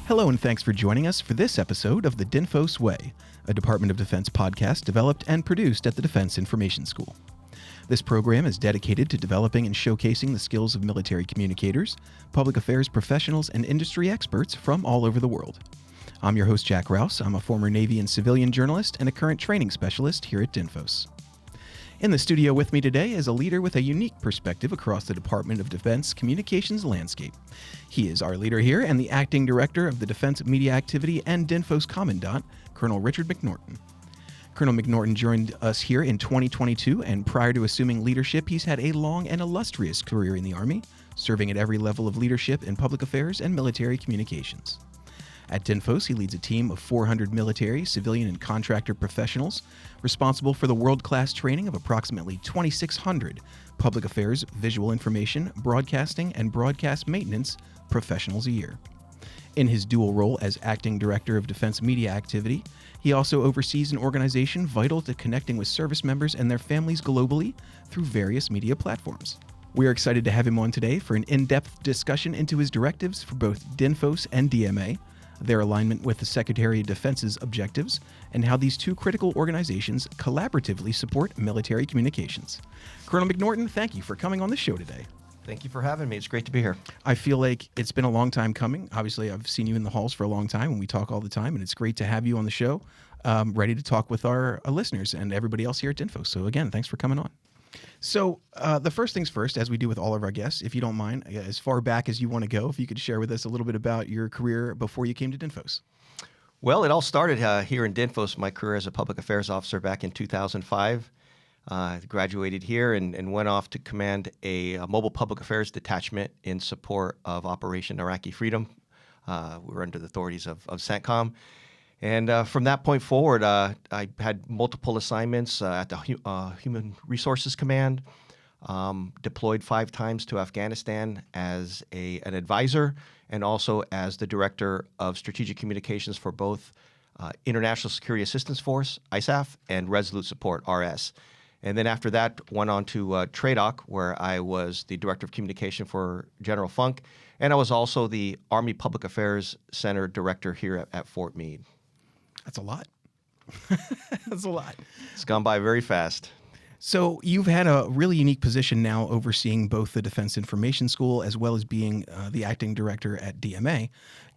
Hello and thanks for joining us for this episode of the DINFOS Way, a Department of Defense podcast developed and produced at the Defense Information School. This program is dedicated to developing and showcasing the skills of military communicators, public affairs professionals, and industry experts from all over the world. I'm your host, Jack Rous. I'm a former Navy and civilian journalist and a current training specialist here at DINFOS. In the studio with me today is a leader with a unique perspective across the Department of Defense communications landscape. He is our leader here and the acting director of the Defense Media Activity and DINFOS Commandant, Colonel Richard McNorton. Colonel McNorton joined us here in 2022, and prior to assuming leadership, he's had a long and illustrious career in the Army, serving at every level of leadership in public affairs and military communications. At DINFOS, he leads a team of 400 military, civilian, and contractor professionals responsible for the world-class training of approximately 2,600 public affairs, visual information, broadcasting, and broadcast maintenance professionals a year. In his dual role as Acting Director of Defense Media Activity, he also oversees an organization vital to connecting with service members and their families globally through various media platforms. We are excited to have him on today for an in-depth discussion into his directives for both DINFOS and DMA, their alignment with the Secretary of Defense's objectives, and how these two critical organizations collaboratively support military communications. Colonel McNorton, thank you for coming on the show today. Thank you for having me. It's great to be here. I feel like it's been a long time coming. Obviously, I've seen you in the halls for a long time, and we talk all the time, and it's great to have you on the show, ready to talk with our listeners and everybody else here at DINFOS. So again, thanks for coming on. So the first things first, as we do with all of our guests, if you don't mind, as far back as you want to go, if you could share with us a little bit about your career before you came to DINFOS. Well, it all started here in DINFOS, my career as a public affairs officer back in 2005. I graduated here and went off to command a mobile public affairs detachment in support of Operation Iraqi Freedom. We were under the authorities of CENTCOM. And from that point forward, I had multiple assignments at the Human Resources Command, deployed 5 times to Afghanistan as an advisor, and also as the Director of Strategic Communications for both International Security Assistance Force, ISAF, and Resolute Support, RS. And then after that, went on to TRADOC, where I was the Director of Communication for General Funk, and I was also the Army Public Affairs Center Director here at Fort Meade. That's a lot. That's a lot. It's gone by very fast. So you've had a really unique position now overseeing both the Defense Information School as well as being the acting director at DMA.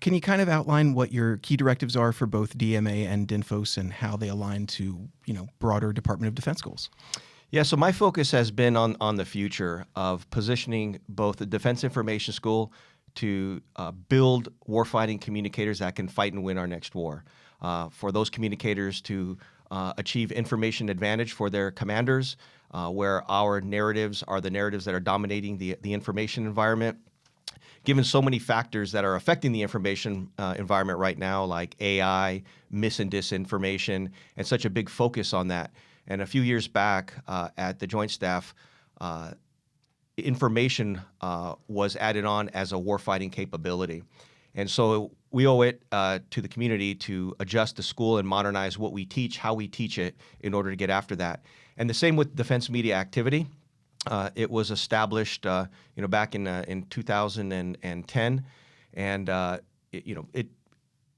Can you kind of outline what your key directives are for both DMA and DINFOS and how they align to, broader Department of Defense goals? Yeah, so my focus has been on the future of positioning both the Defense Information School to build warfighting communicators that can fight and win our next war. For those communicators to achieve information advantage for their commanders, where our narratives are the narratives that are dominating the information environment. Given so many factors that are affecting the information environment right now, like AI, mis and disinformation, and such a big focus on that. And a few years back at the Joint Staff, information was added on as a warfighting capability. And so we owe it to the community to adjust the school and modernize what we teach, how we teach it, in order to get after that. And the same with Defense Media Activity. It was established, back in 2010, and it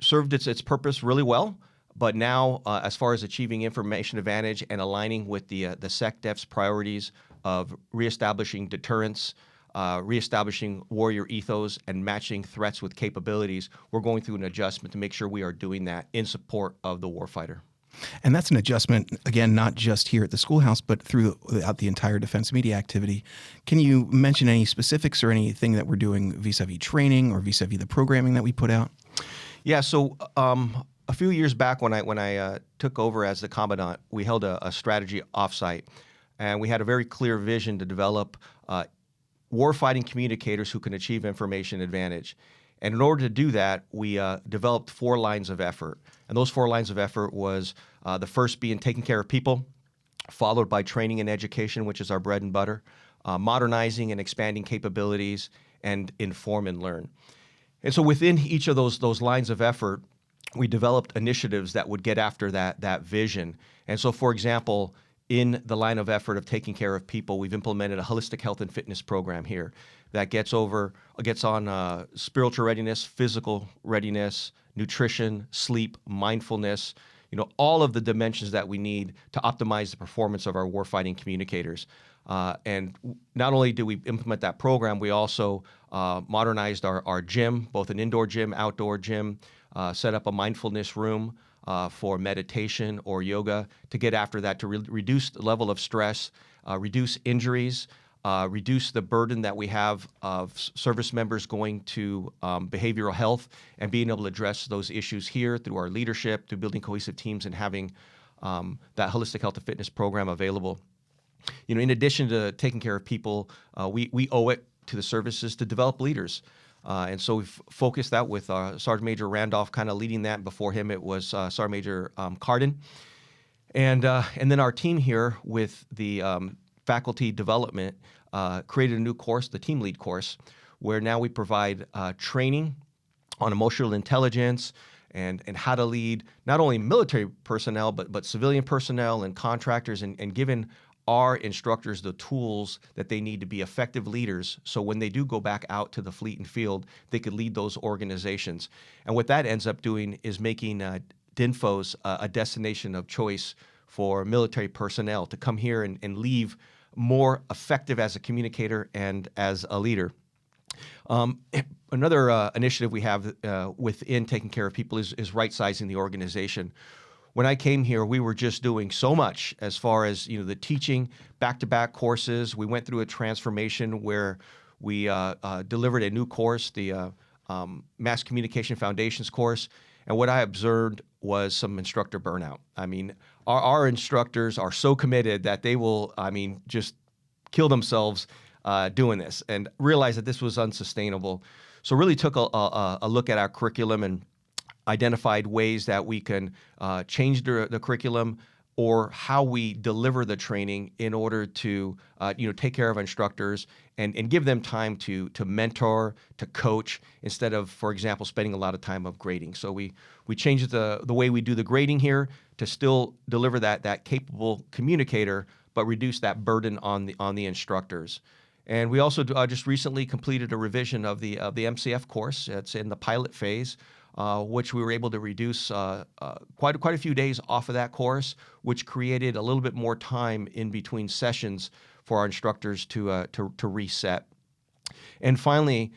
served its purpose really well. But now, as far as achieving information advantage and aligning with the SecDef's priorities of reestablishing deterrence, reestablishing warrior ethos, and matching threats with capabilities, we're going through an adjustment to make sure we are doing that in support of the warfighter. And that's an adjustment, again, not just here at the schoolhouse, but throughout the entire Defense Media Activity. Can you mention any specifics or anything that we're doing vis-a-vis training or vis-a-vis the programming that we put out? Yeah, so a few years back when I took over as the commandant, we held a strategy offsite, and we had a very clear vision to develop warfighting communicators who can achieve information advantage. And in order to do that, we developed 4 lines of effort. And those 4 lines of effort was the first being taking care of people, followed by training and education, which is our bread and butter, modernizing and expanding capabilities, and inform and learn. And so within each of those lines of effort, we developed initiatives that would get after that vision. And so, for example, in the line of effort of taking care of people, we've implemented a holistic health and fitness program here that gets on spiritual readiness, physical readiness, nutrition, sleep, mindfulness, all of the dimensions that we need to optimize the performance of our warfighting communicators. And not only do we implement that program, we also modernized our gym, both an indoor gym, outdoor gym, set up a mindfulness room for meditation or yoga to get after that, to reduce the level of stress, reduce injuries, reduce the burden that we have of service members going to behavioral health, and being able to address those issues here through our leadership, through building cohesive teams and having that holistic health and fitness program available. In addition to taking care of people, we owe it to the services to develop leaders. And so we've focused that with Sergeant Major Randolph kind of leading that. Before him, it was Sergeant Major Carden. And then our team here with the faculty development created a new course, the Team Lead course, where now we provide training on emotional intelligence and how to lead not only military personnel, but civilian personnel and contractors, and given our instructors the tools that they need to be effective leaders, so when they do go back out to the fleet and field, they could lead those organizations. And what that ends up doing is making DINFOS a destination of choice for military personnel to come here and leave more effective as a communicator and as a leader. Another initiative we have within taking care of people is right-sizing the organization. When I came here, we were just doing so much as far as the teaching, back-to-back courses. We went through a transformation where we delivered a new course, the Mass Communication Foundations course, and what I observed was some instructor burnout. I mean, our instructors are so committed that they will, just kill themselves doing this, and realized that this was unsustainable. So really took a look at our curriculum and identified ways that we can change the curriculum or how we deliver the training in order to take care of instructors and give them time to mentor, to coach, instead of, for example, spending a lot of time of grading. So we changed the way we do the grading here to still deliver that capable communicator, but reduce that burden on the instructors. And we also just recently completed a revision of the MCF course. It's in the pilot phase, which we were able to reduce quite a few days off of that course, which created a little bit more time in between sessions for our instructors to reset. And finally,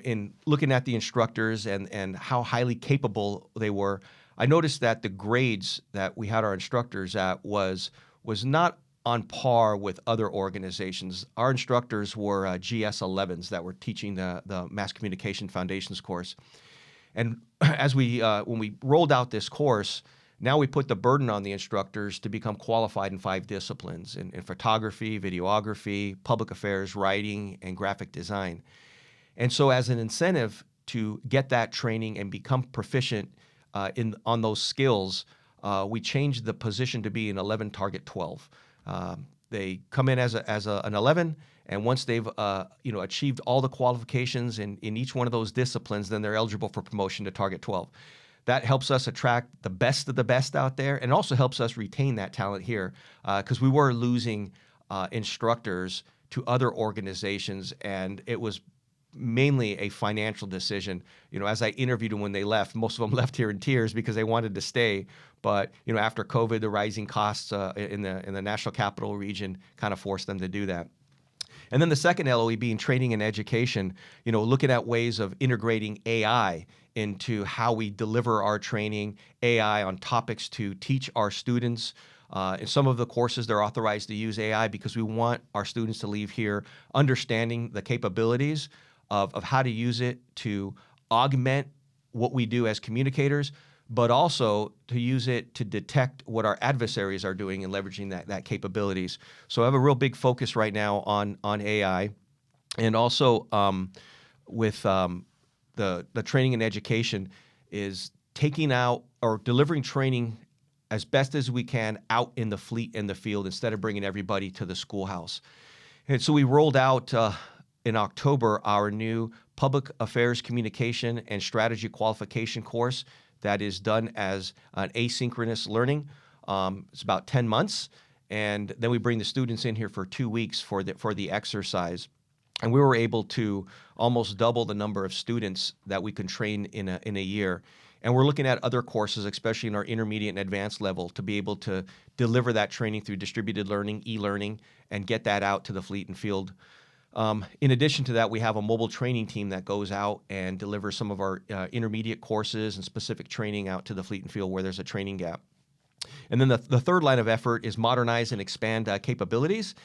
in looking at the instructors and how highly capable they were, I noticed that the grades that we had our instructors at was not on par with other organizations. Our instructors were GS 11s that were teaching the Mass Communication Foundations course. And as when we rolled out this course, now we put the burden on the instructors to become qualified in 5 disciplines, in photography, videography, public affairs, writing, and graphic design. And so as an incentive to get that training and become proficient on those skills, we changed the position to be an 11 target 12. They come in as an 11, and once they've achieved all the qualifications in each one of those disciplines, then they're eligible for promotion to target 12. That helps us attract the best of the best out there, and also helps us retain that talent here, because we were losing instructors to other organizations, and it was mainly a financial decision. As I interviewed them when they left, most of them left here in tears because they wanted to stay. But after COVID, the rising costs in the National Capital Region kind of forced them to do that. And then the second LOE being training and education, looking at ways of integrating AI into how we deliver our training, AI on topics to teach our students. In some of the courses, they're authorized to use AI because we want our students to leave here understanding the capabilities of how to use it to augment what we do as communicators, but also to use it to detect what our adversaries are doing and leveraging that capabilities. So I have a real big focus right now on AI, and also with the training and education is taking out or delivering training as best as we can out in the fleet and the field instead of bringing everybody to the schoolhouse. And so we rolled out in October our new Public Affairs Communication and Strategy Qualification course that is done as an asynchronous learning. It's about 10 months, and then we bring the students in here for 2 weeks for the exercise. And we were able to almost double the number of students that we can train in a year. And we're looking at other courses, especially in our intermediate and advanced level, to be able to deliver that training through distributed learning, e-learning, and get that out to the fleet and field. In addition to that, we have a mobile training team that goes out and delivers some of our intermediate courses and specific training out to the fleet and field where there's a training gap. And then the third line of effort is modernize and expand capabilities.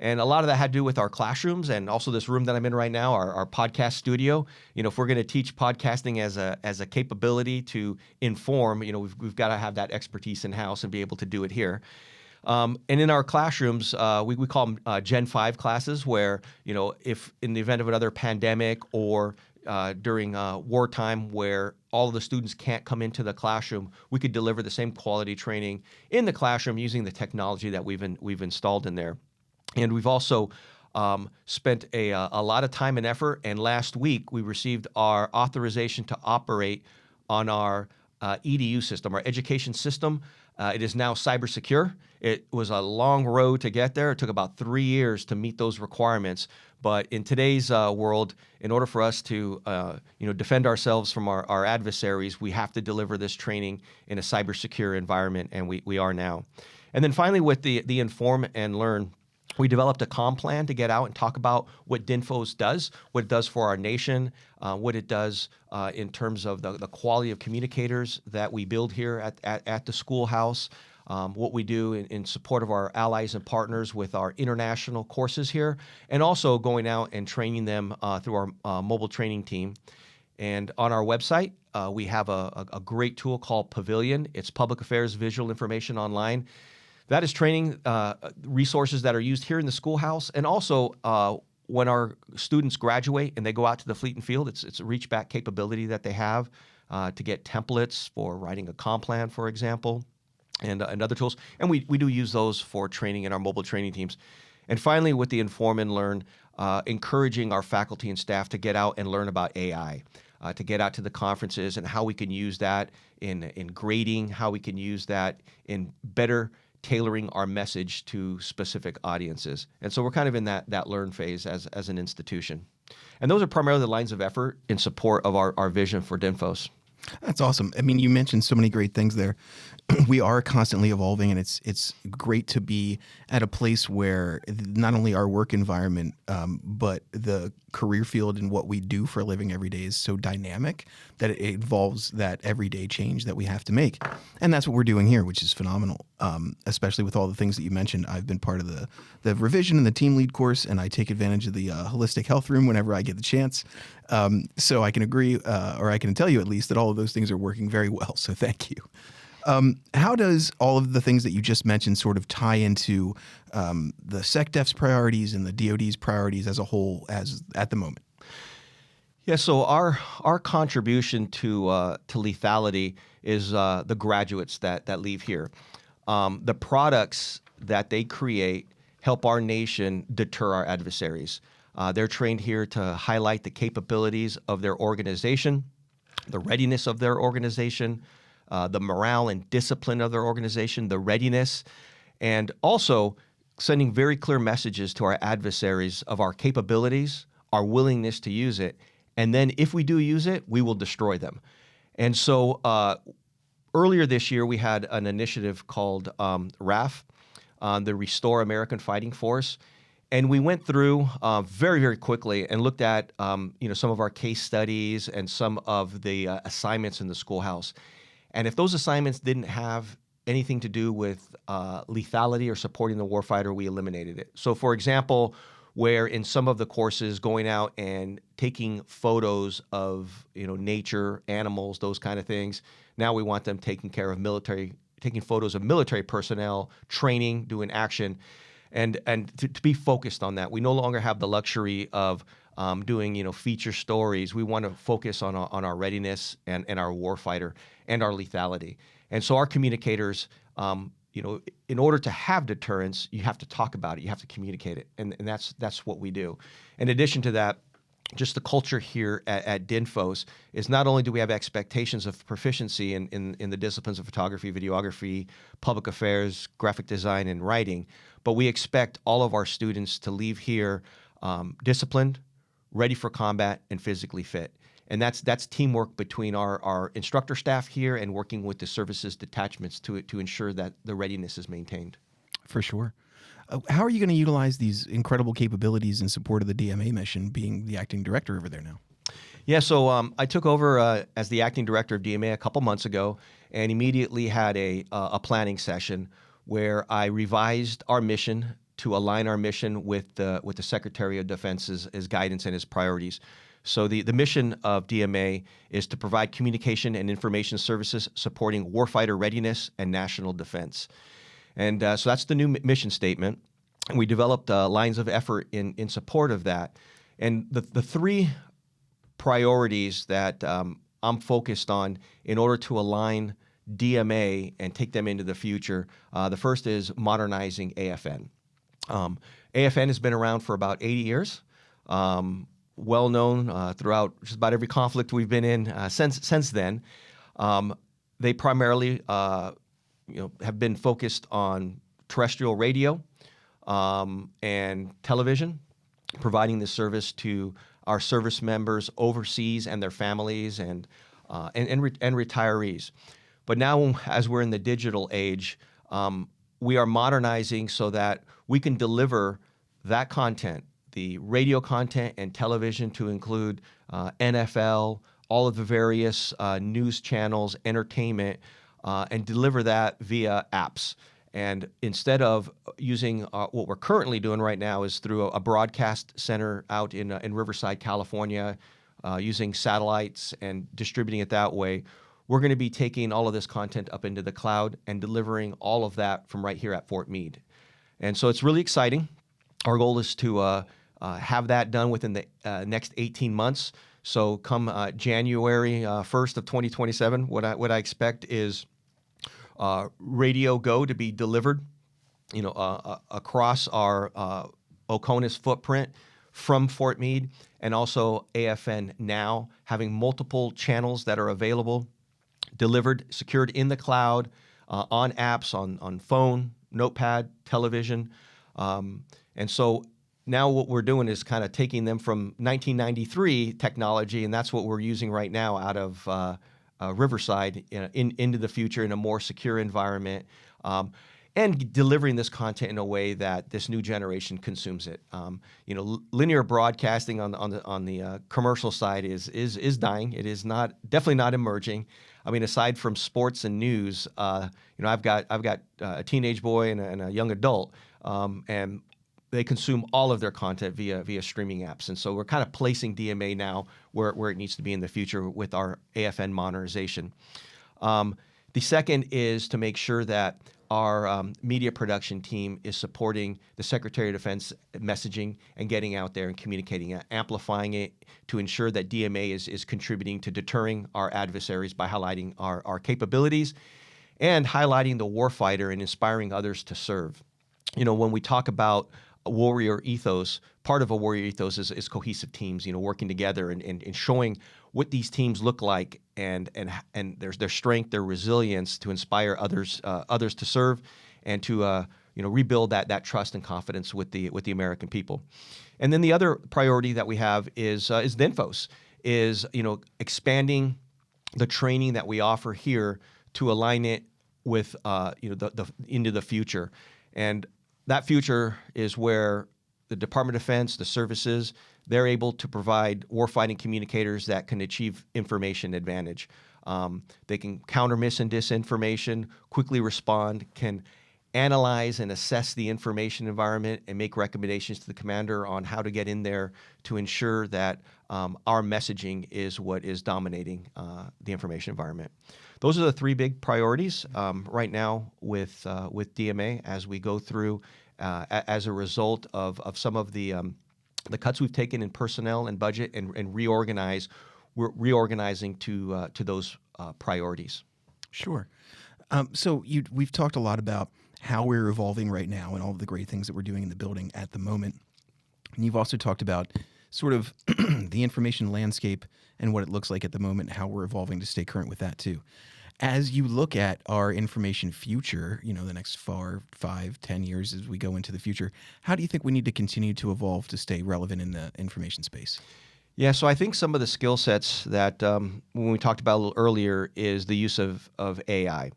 And a lot of that had to do with our classrooms and also this room that I'm in right now, our podcast studio. If we're going to teach podcasting as a capability to inform, we've got to have that expertise in-house and be able to do it here. And in our classrooms, we call them Gen 5 classes, where, if in the event of another pandemic or during wartime where all of the students can't come into the classroom, we could deliver the same quality training in the classroom using the technology that we've installed in there. And we've also spent a lot of time and effort. And last week, we received our authorization to operate on our EDU system, our education system. It is now cyber secure. It was a long road to get there. It took about 3 years to meet those requirements. But in today's world, in order for us to defend ourselves from our adversaries, we have to deliver this training in a cyber secure environment, and we are now. And then finally, with the Inform and Learn, we developed a comm plan to get out and talk about what DINFOS does, what it does for our nation, what it does in terms of the quality of communicators that we build here at the schoolhouse, what we do in support of our allies and partners with our international courses here, and also going out and training them through our mobile training team. And on our website, we have a great tool called Pavilion. It's public affairs visual information online. That is training resources that are used here in the schoolhouse, and also when our students graduate and they go out to the fleet and field, it's a reach back capability that they have to get templates for writing a comm plan, for example, and other tools. And we do use those for training in our mobile training teams. And finally, with the Inform and Learn, encouraging our faculty and staff to get out and learn about AI, to get out to the conferences and how we can use that in grading, how we can use that in better tailoring our message to specific audiences. And so we're kind of in that learn phase as an institution. And those are primarily the lines of effort in support of our vision for DINFOS. That's awesome. I mean, you mentioned so many great things there. We are constantly evolving, and it's great to be at a place where not only our work environment, but the career field and what we do for a living every day is so dynamic that it involves that everyday change that we have to make. And that's what we're doing here, which is phenomenal, especially with all the things that you mentioned. I've been part of the revision and the team lead course, and I take advantage of the holistic health room whenever I get the chance. So I can agree, or I can tell you at least, that all of those things are working very well. So thank you. How does all of the things that you just mentioned sort of tie into the SecDef's priorities and the DoD's priorities as a whole at the moment? Yeah, so our contribution to lethality is the graduates that leave here. The products that they create help our nation deter our adversaries. They're trained here to highlight the capabilities of their organization, the readiness of their organization, the morale and discipline of their organization, the readiness, and also sending very clear messages to our adversaries of our capabilities, our willingness to use it, and then if we do use it, we will destroy them. And so earlier this year, we had an initiative called RAF, the Restore American Fighting Force. And we went through very, very quickly and looked at some of our case studies and some of the assignments in the schoolhouse. And if those assignments didn't have anything to do with lethality or supporting the warfighter, we eliminated it. So, for example, where in some of the courses going out and taking photos of nature, animals, those kind of things, now we want them taking photos of military personnel, training, doing action. And to be focused on that. We no longer have the luxury of doing feature stories. We want to focus on our readiness and our warfighter and our lethality. And so our communicators, in order to have deterrence, you have to talk about it. You have to communicate it, and that's what we do. In addition to that, just the culture here at DINFOS is not only do we have expectations of proficiency in the disciplines of photography, videography, public affairs, graphic design, and writing, but we expect all of our students to leave here disciplined, ready for combat, and physically fit. And that's teamwork between our instructor staff here and working with the services detachments to ensure that the readiness is maintained. For sure. How are you going to utilize these incredible capabilities in support of the DMA mission, being the acting director over there now? Yeah, so I took over as the acting director of DMA a couple months ago, and immediately had a planning session where I revised our mission to align our mission with the Secretary of Defense's guidance and his priorities. So the mission of DMA is to provide communication and information services supporting warfighter readiness and national defense. And so that's the new mission statement. And we developed lines of effort in support of that. And the three priorities that I'm focused on in order to align DMA and take them into the future, the first is modernizing AFN. AFN has been around for about 80 years, well known throughout just about every conflict we've been in since then. They primarily have been focused on terrestrial radio and television, providing this service to our service members overseas and their families and retirees. But now, as we're in the digital age, we are modernizing so that we can deliver that content, the radio content and television, to include NFL, all of the various news channels, entertainment, and deliver that via apps. And instead of using what we're currently doing right now is through a broadcast center out in Riverside, California, using satellites and distributing it that way, we're going to be taking all of this content up into the cloud and delivering all of that from right here at Fort Meade. And so it's really exciting. Our goal is to have that done within the next 18 months. So come January 1st of 2027, what I expect is Radio Go to be delivered, across our Oconus footprint from Fort Meade, and also AFN Now, having multiple channels that are available, delivered, secured in the cloud, on apps, on phone, notepad, television. And so now what we're doing is kind of taking them from 1993 technology, and that's what we're using right now out of Riverside into the future in a more secure environment, and delivering this content in a way that this new generation consumes it. Linear broadcasting on the commercial side is dying. It is definitely not emerging. I mean, aside from sports and news, I've got a teenage boy and a young adult, and they consume all of their content via streaming apps. And so we're kind of placing DMA now where it needs to be in the future with our AFN modernization. The second is to make sure that our media production team is supporting the Secretary of Defense messaging and getting out there and communicating it, amplifying it to ensure that DMA is contributing to deterring our adversaries by highlighting our capabilities and highlighting the warfighter and inspiring others to serve. When we talk about a warrior ethos, part of a warrior ethos is cohesive teams, working together and showing what these teams look like and their strength, their resilience to inspire others to serve and to rebuild that trust and confidence with the American people. And then the other priority that we have is DINFOS, is expanding the training that we offer here to align it with into the future. And that future is where the Department of Defense, the services, they're able to provide warfighting communicators that can achieve information advantage. They can counter mis and disinformation, quickly respond, can analyze and assess the information environment and make recommendations to the commander on how to get in there to ensure that our messaging is what is dominating the information environment. Those are the three big priorities right now with DMA as we go through as a result of some of the cuts we've taken in personnel and budget and reorganize. We're reorganizing to those priorities. Sure. So we've talked a lot about how we're evolving right now and all of the great things that we're doing in the building at the moment. And you've also talked about sort of the information landscape and what it looks like at the moment, how we're evolving to stay current with that too. As you look at our information future, the next 5, 10 years as we go into the future, how do you think we need to continue to evolve to stay relevant in the information space? Yeah, so I think some of the skill sets that when we talked about a little earlier is the use of AI.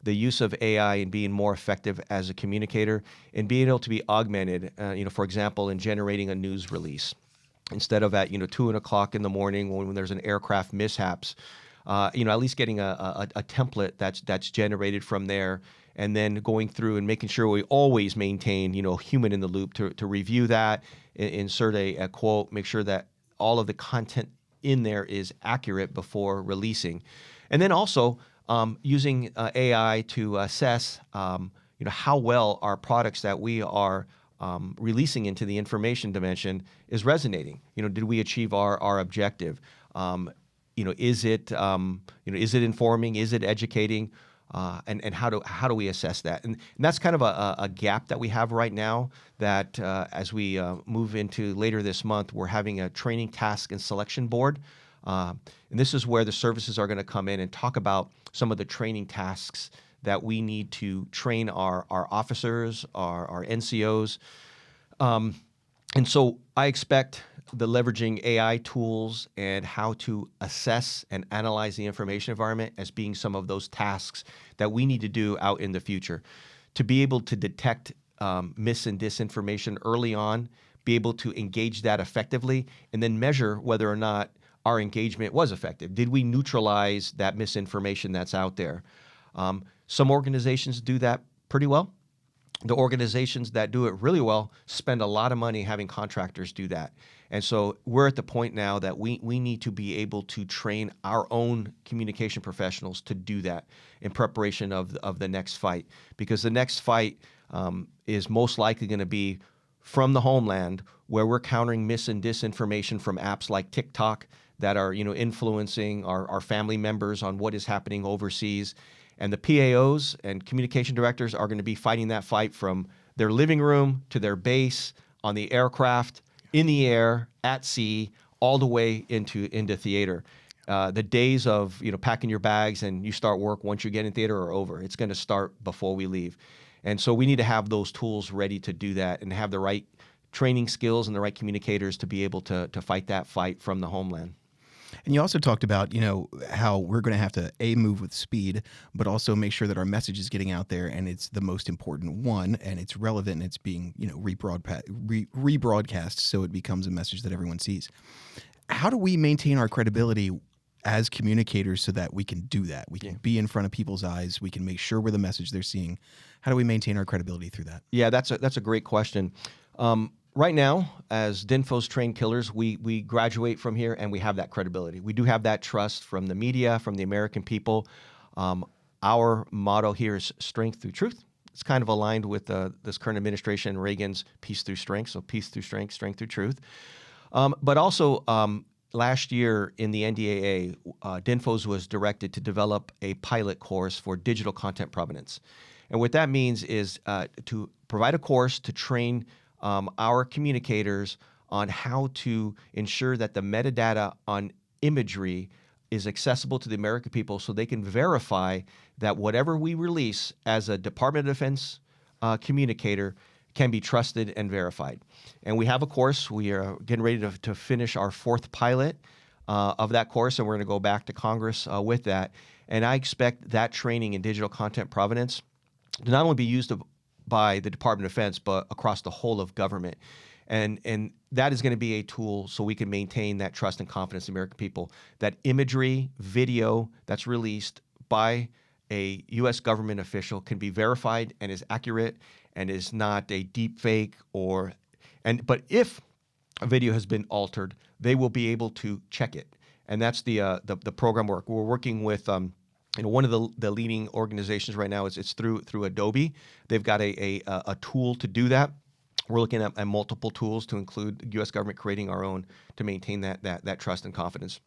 The use of AI and being more effective as a communicator and being able to be augmented, for example, in generating a news release. Instead of at 2:00 in the morning when there's an aircraft mishaps, at least getting a template that's generated from there, and then going through and making sure we always maintain human in the loop to review that, insert a quote, make sure that all of the content in there is accurate before releasing, and then also using AI to assess how well our products that we are releasing into the information dimension is resonating. Did we achieve our objective? Is it informing? Is it educating? And how do we assess that? And that's kind of a gap that we have right now. That as we move into later this month, we're having a training task and selection board. And this is where the services are going to come in and talk about some of the training tasks that we need to train our officers, our NCOs. And so I expect the leveraging AI tools and how to assess and analyze the information environment as being some of those tasks that we need to do out in the future to be able to detect mis and disinformation early on, be able to engage that effectively, and then measure whether or not our engagement was effective. Did we neutralize that misinformation that's out there? Some organizations do that pretty well. The organizations that do it really well spend a lot of money having contractors do that. And so we're at the point now that we need to be able to train our own communication professionals to do that in preparation of the next fight, because the next fight is most likely going to be from the homeland, where we're countering mis and disinformation from apps like TikTok that are influencing our family members on what is happening overseas. And the PAOs and communication directors are going to be fighting that fight from their living room to their base, on the aircraft, in the air, at sea, all the way into theater. The days of packing your bags and you start work once you get in theater are over. It's going to start before we leave. And so we need to have those tools ready to do that and have the right training skills and the right communicators to be able to fight that fight from the homeland. And you also talked about, how we're going to have to move with speed, but also make sure that our message is getting out there and it's the most important one and it's relevant and it's being, rebroadcast so it becomes a message that everyone sees. How do we maintain our credibility as communicators so that we can do that? We can be in front of people's eyes. We can make sure we're the message they're seeing. How do we maintain our credibility through that? Yeah, that's a great question. Right now, as DINFOS trained killers, we graduate from here and we have that credibility. We do have that trust from the media, from the American people. Our motto here is strength through truth. It's kind of aligned with this current administration, Reagan's peace through strength. So peace through strength, strength through truth. But also last year in the NDAA, DINFOS was directed to develop a pilot course for digital content provenance. And what that means is to provide a course to train our communicators on how to ensure that the metadata on imagery is accessible to the American people so they can verify that whatever we release as a Department of Defense communicator can be trusted and verified. And we have a course. We are getting ready to finish our 4th pilot of that course, and we're going to go back to Congress with that. And I expect that training in digital content provenance to not only be used by the Department of Defense, but across the whole of government. And that is going to be a tool so we can maintain that trust and confidence in the American people, that imagery, video that's released by a U.S. government official can be verified and is accurate and is not a deep fake but if a video has been altered, they will be able to check it. And that's the program work. We're working with one of the leading organizations right now it's through Adobe. They've got a tool to do that. We're looking at multiple tools to include the U.S. government creating our own to maintain that trust and confidence.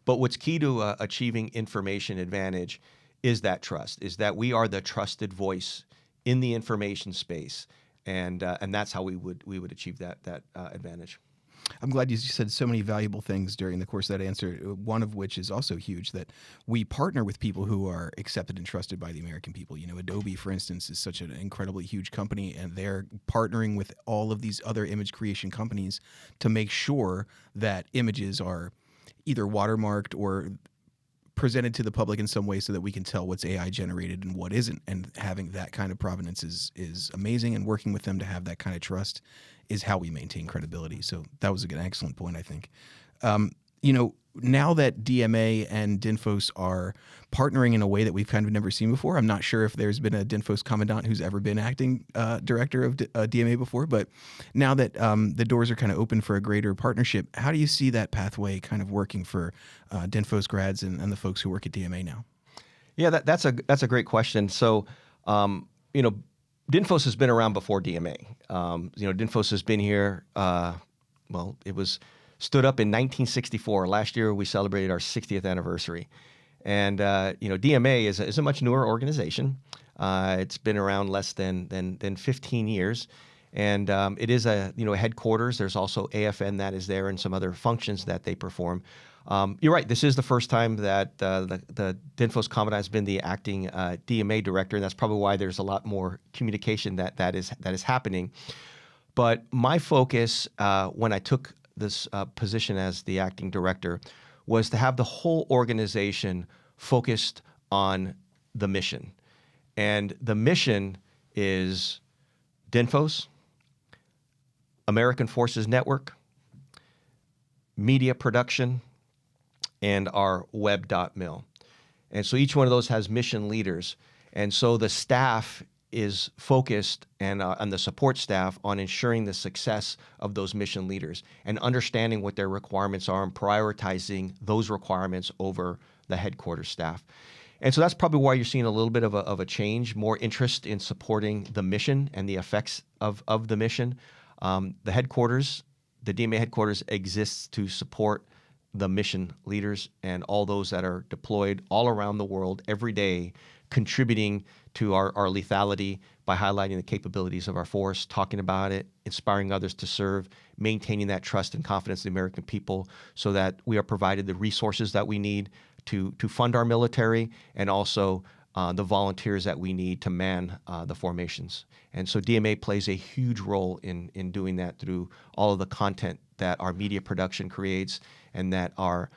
But what's key to achieving information advantage is that trust, is that we are the trusted voice in the information space, and that's how we would achieve that advantage. I'm glad you said so many valuable things during the course of that answer, one of which is also huge, that we partner with people who are accepted and trusted by the American people. Adobe, for instance, is such an incredibly huge company, and they're partnering with all of these other image creation companies to make sure that images are either watermarked or presented to the public in some way so that we can tell what's AI generated and what isn't. And having that kind of provenance is amazing. And working with them to have that kind of trust is how we maintain credibility. So that was an excellent point, I think. Now that DMA and DINFOS are partnering in a way that we've kind of never seen before, I'm not sure if there's been a DINFOS commandant who's ever been acting director of DMA before, but now that the doors are kind of open for a greater partnership, how do you see that pathway kind of working for DINFOS grads and the folks who work at DMA now? Yeah, that's a great question. So, DINFOS has been around before DMA. DINFOS has been here. It was stood up in 1964. Last year, we celebrated our 60th anniversary. And, DMA is a much newer organization. It's been around less than 15 years. And it is a headquarters. There's also AFN that is there and some other functions that they perform. You're right. This is the first time that the DINFOS commandant has been the acting DMA director, and that's probably why there's a lot more communication that is happening. But my focus when I took this position as the acting director was to have the whole organization focused on the mission. And the mission is DINFOS, American Forces Network, media production, and our web.mil. And so each one of those has mission leaders. And so the staff is focused and the support staff on ensuring the success of those mission leaders and understanding what their requirements are and prioritizing those requirements over the headquarters staff. And so that's probably why you're seeing a little bit of a change, more interest in supporting the mission and the effects of the mission. The headquarters, the DMA headquarters exists to support the mission leaders and all those that are deployed all around the world every day, contributing to our lethality by highlighting the capabilities of our force, talking about it, inspiring others to serve, maintaining that trust and confidence in the American people so that we are provided the resources that we need to fund our military and also the volunteers that we need to man the formations. And so DMA plays a huge role in doing that through all of the content that our media production creates and that our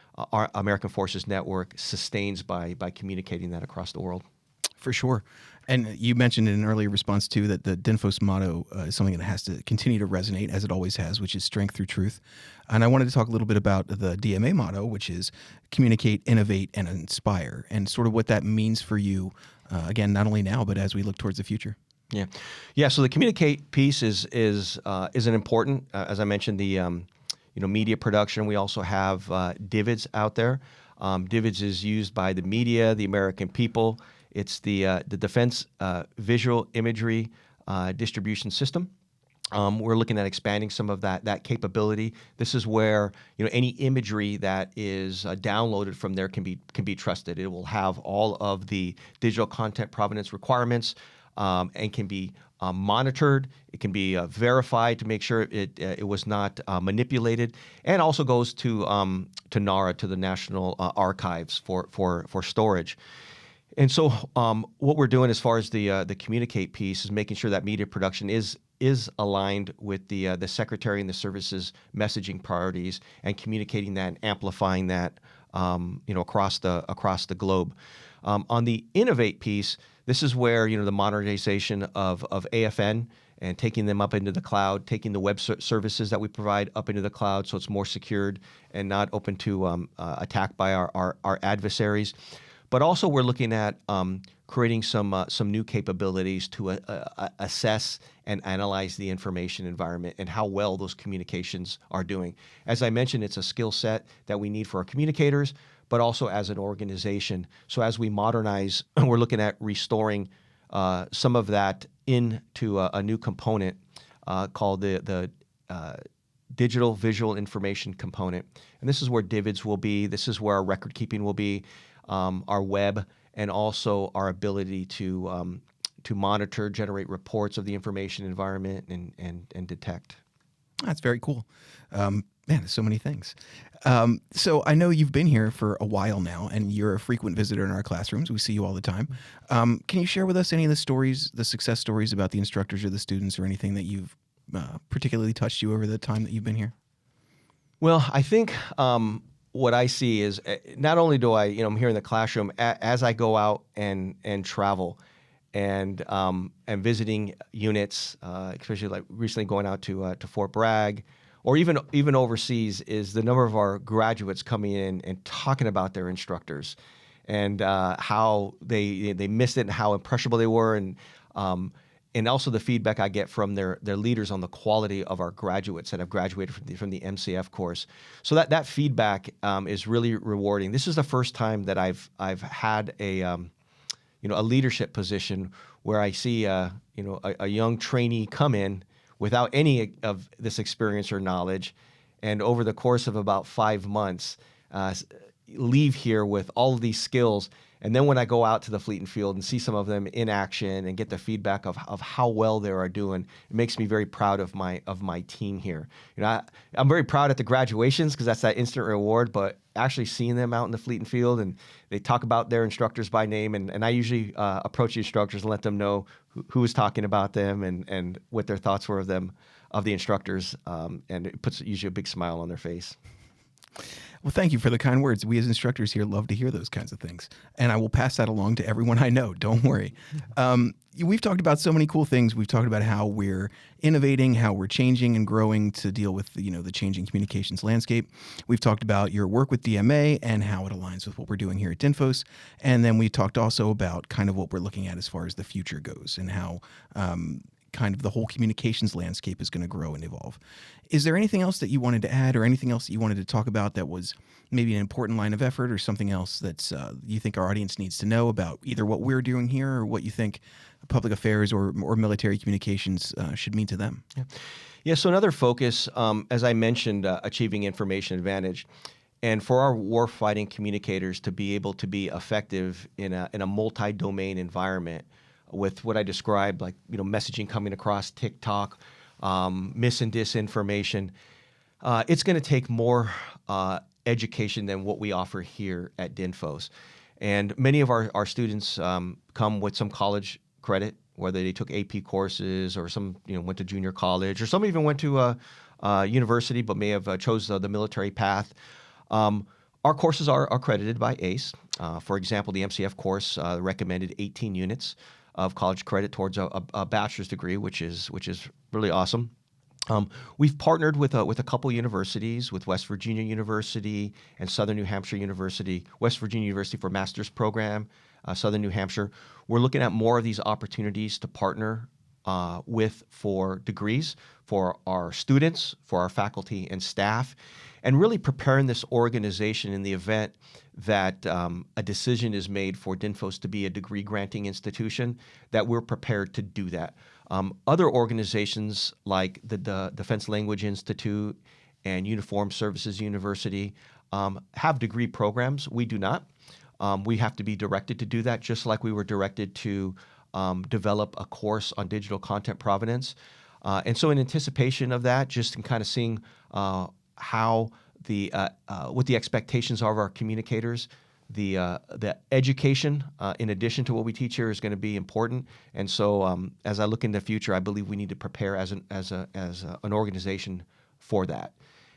American Forces Network sustains by communicating that across the world. For sure. And you mentioned in an earlier response, too, that the DINFOS motto is something that has to continue to resonate, as it always has, which is strength through truth. And I wanted to talk a little bit about the DMA motto, which is communicate, innovate, and inspire, and sort of what that means for you, again, not only now, but as we look towards the future. Yeah. So the communicate piece is an important, as I mentioned, the media production. We also have DIVIDS out there. DIVIDS is used by the media, the American people. It's the Defense Visual Imagery Distribution System. We're looking at expanding some of that capability. This is where any imagery that is downloaded from there can be trusted. It will have all of the digital content provenance requirements and can be monitored. It can be verified to make sure it was not manipulated, and also goes to NARA, to the National Archives for storage. And so what we're doing as far as the communicate piece is making sure that media production is aligned with the Secretary and the services messaging priorities and communicating that and amplifying that across the globe. On the innovate piece, this is where the modernization of AFN and taking them up into the cloud, taking the web services that we provide up into the cloud so it's more secured and not open to attack by our adversaries. But also we're looking at creating some new capabilities to assess and analyze the information environment and how well those communications are doing. As I mentioned, it's a skill set that we need for our communicators, but also as an organization. So as we modernize, we're looking at restoring some of that into a new component called the Digital Visual Information Component. And this is where DIVIDS will be. This is where our record keeping will be. Our web, and also our ability to monitor, generate reports of the information environment, and detect. That's very cool. Man, there's so many things. So I know you've been here for a while now, and you're a frequent visitor in our classrooms. We see you all the time. Can you share with us any of the stories, the success stories about the instructors or the students, or anything that you've particularly touched you over the time that you've been here? Well, I think what I see is not only do I'm here in the classroom, as I go out and travel and visiting units, especially like recently going out to Fort Bragg, or even overseas, is the number of our graduates coming in and talking about their instructors and how they missed it and how impressionable they were, and also the feedback I get from their leaders on the quality of our graduates that have graduated from the MCF course. So that feedback is really rewarding. This is the first time that I've had a leadership position where I see a young trainee come in without any of this experience or knowledge, and over the course of about 5 months, leave here with all of these skills. And then when I go out to the fleet and field and see some of them in action and get the feedback of how well they are doing, it makes me very proud of my team here. I'm very proud at the graduations because that's that instant reward, but actually seeing them out in the fleet and field, and they talk about their instructors by name, and I usually approach the instructors and let them know who was talking about them and what their thoughts were of the instructors, and it puts usually a big smile on their face. Well, thank you for the kind words. We as instructors here love to hear those kinds of things. And I will pass that along to everyone I know. Don't worry. We've talked about so many cool things. We've talked about how we're innovating, how we're changing and growing to deal with the changing communications landscape. We've talked about your work with DMA and how it aligns with what we're doing here at DINFOS. And then we talked also about kind of what we're looking at as far as the future goes and how kind of the whole communications landscape is going to grow and evolve. Is there anything else that you wanted to add or anything else that you wanted to talk about that was maybe an important line of effort or something else that you think our audience needs to know about either what we're doing here or what you think public affairs or military communications should mean to them? Yeah, so another focus, as I mentioned, achieving information advantage. And for our warfighting communicators to be able to be effective in a multi-domain environment with what I described, like messaging coming across TikTok, mis and disinformation, it's going to take more education than what we offer here at DINFOS. And many of our students come with some college credit, whether they took AP courses or some went to junior college, or some even went to a university but may have chose the military path. Our courses are accredited by ACE. For example, the MCF course recommended 18 units of college credit towards a bachelor's degree, which is really awesome. We've partnered with a couple universities, with West Virginia University and Southern New Hampshire University. West Virginia University for master's program, Southern New Hampshire. We're looking at more of these opportunities to partner with for degrees, for our students, for our faculty and staff, and really preparing this organization in the event that a decision is made for DINFOS to be a degree granting institution, that we're prepared to do that. Other organizations like the Defense Language Institute and Uniformed Services University have degree programs. We do not. We have to be directed to do that, just like we were directed to develop a course on digital content provenance. And so in anticipation of that, just in kind of seeing how what the expectations are of our communicators, the education in addition to what we teach here is going to be important. And so as I look into the future, I believe we need to prepare as an organization for that.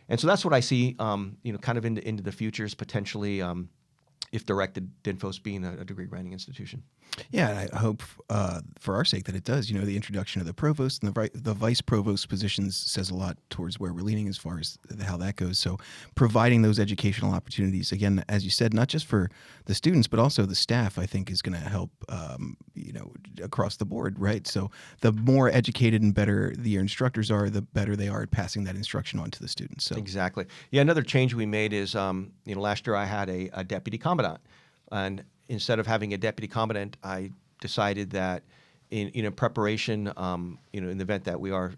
And so that's what I see, kind of into the futures potentially. If directed, DINFOS being a degree granting institution. Yeah, I hope for our sake that it does. The introduction of the provost and the vice provost positions says a lot towards where we're leaning as far as how that goes. So providing those educational opportunities, again, as you said, not just for the students, but also the staff, I think is going to help, across the board, right? So the more educated and better the instructors are, the better they are at passing that instruction on to the students. So exactly. Yeah, another change we made is, last year I had a deputy commandant. And instead of having a deputy commandant, I decided that in preparation, in the event that we are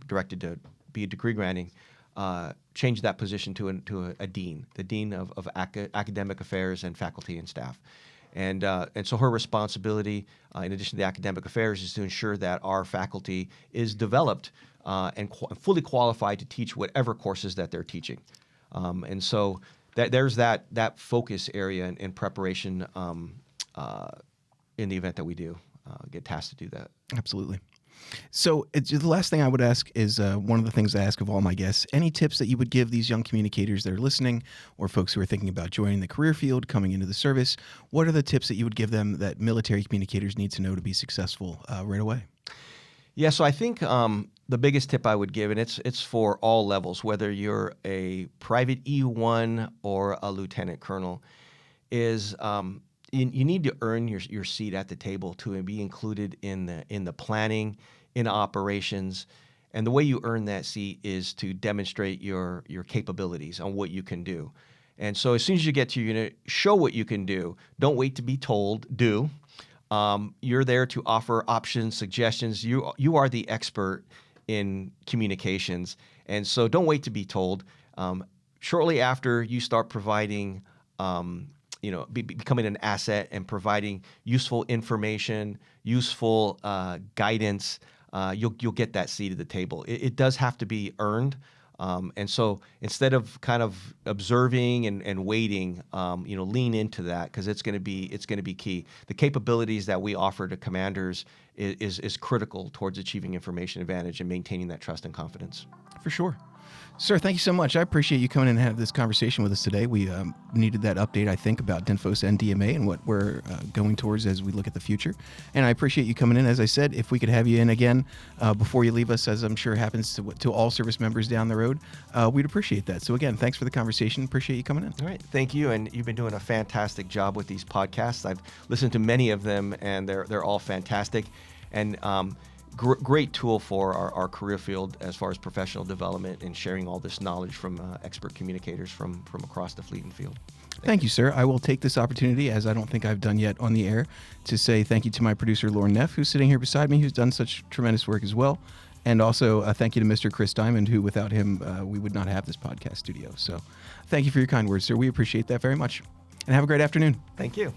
directed to be a degree granting, change that position to a dean, the dean of academic affairs and faculty and staff. And so her responsibility, in addition to the academic affairs, is to ensure that our faculty is developed and fully qualified to teach whatever courses that they're teaching. And so there's that focus area in preparation in the event that we do get tasked to do that. Absolutely. So the last thing I would ask is one of the things I ask of all my guests. Any tips that you would give these young communicators that are listening, or folks who are thinking about joining the career field, coming into the service? What are the tips that you would give them that military communicators need to know to be successful right away? Yeah, so I think the biggest tip I would give, and it's for all levels, whether you're a private E1 or a lieutenant colonel, is you need to earn your seat at the table to be included in the planning, in operations. And the way you earn that seat is to demonstrate your capabilities on what you can do. And so as soon as you get to your unit, show what you can do. Don't wait to be told, do. You're there to offer options, suggestions. You are the expert in communications. And so don't wait to be told. Shortly after you start providing, becoming an asset and providing useful information, useful guidance, you'll get that seat at the table. It does have to be earned. And so instead of kind of observing and waiting, lean into that, because it's going to be key. The capabilities that we offer to commanders is critical towards achieving information advantage and maintaining that trust and confidence. For sure. Sir, thank you so much. I appreciate you coming in and having this conversation with us today. We needed that update, I think, about DINFOS and DMA and what we're going towards as we look at the future. And I appreciate you coming in. As I said, if we could have you in again before you leave us, as I'm sure happens to all service members down the road, we'd appreciate that. So again, thanks for the conversation. Appreciate you coming in. All right. Thank you. And you've been doing a fantastic job with these podcasts. I've listened to many of them, and they're all fantastic. And great tool for our career field as far as professional development and sharing all this knowledge from expert communicators from across the fleet and field. Thank you, sir. I will take this opportunity, as I don't think I've done yet on the air, to say thank you to my producer, Lauren Neff, who's sitting here beside me, who's done such tremendous work as well. And also thank you to Mr. Chris Diamond, who without him, we would not have this podcast studio. So thank you for your kind words, sir. We appreciate that very much. And have a great afternoon. Thank you.